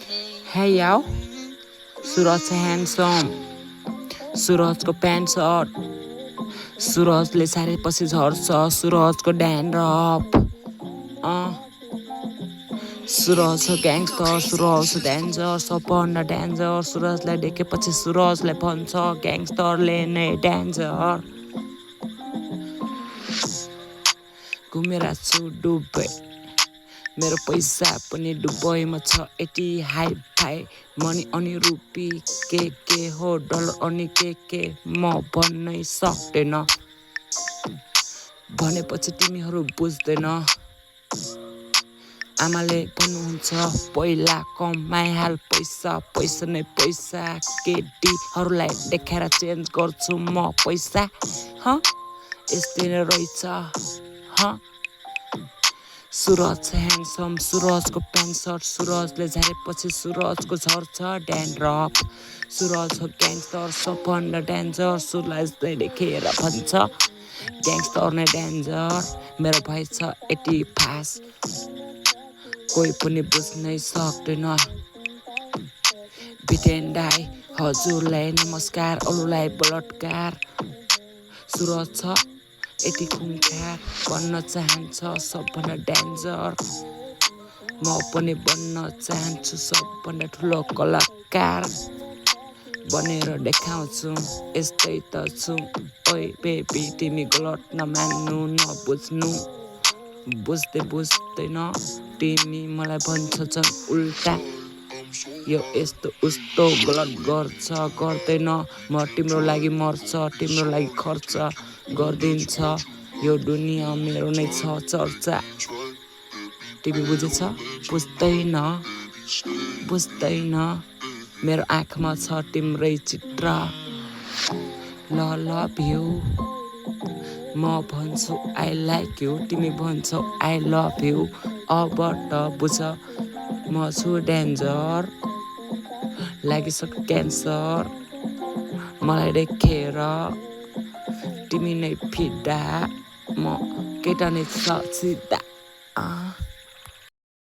Hey yo, Suraj handsome. सुरजको pant shirt सुरजले सारेपछि झर्छ सुरजको ड्यान्ड्रफ सुरज हो ग्याङ्स्टर सुरज हो डेन्जर सबभन्दा डेन्जर सुरजलाई देखेपछि सुरजलाई भन्छ ग्याङ्स्टरले नै डेन्जर घुमेर छु डुबे मेरो पैसा पनि डुबैमा छ यति हाई फाई मनी अनि रुपी के हो डलर अनि के म भन्नै सक्दैन भनेपछि तिमीहरू बुझ्दैन आमाले भन्नुहुन्छ पहिला कमाइहाल पैसा पैसा नै पैसा केटीहरूलाई देखाएर चेन्ज गर्छु म पैसा यस्तै नै रहेछ सुरज ह्यान्डसम सुरजको प्यान्ट सर्ट सुरजले झारेपछि सुरजको झर्छ ड्यान्ड्रफ सुरज हो ग्याङ्स्टर सबभन्दा डेन्जर सुरजले देखेर भन्छ ग्याङ्स्टर नै डेन्जर मेरो भाइ छ यति फास्ट कोही पनि बुझ्नै सक्दैन भिटेन दाई हजुरलाई नमस्कार अरूलाई बलात्कार सुरज छ यति खुङ्खार बन्न चाहन्छ सबभन्दा डेन्जर म पनि बन्न चाहन्छु सबभन्दा ठुलो कलाकार बनेर देखाउँछु यस्तै त छु ओइ बेबी तिमी गलत नमान्नु नबुझ्नु बुझ्दैन तिमी मलाई भन्छ झन् उल्टा यो यस्तो उस्तो गलत गर्छ गर्दैन म तिम्रो लागि मर्छ तिम्रो लागि खर्च गरिदिन्छ यो दुनियाँ मेरो नै छ चर्चा तिमी बुझेछ बुझ्दैन मेरो आँखामा छ तिम्रै चित्र लभ यु म भन्छु आई लाइक यु तिमी भन्छौ आई लभ यु अब त बुझ म छु डेन्जर लागिसक्यो क्यान्सर मलाई देखेर तिमी नै फिदा म केटा नै छ सिधा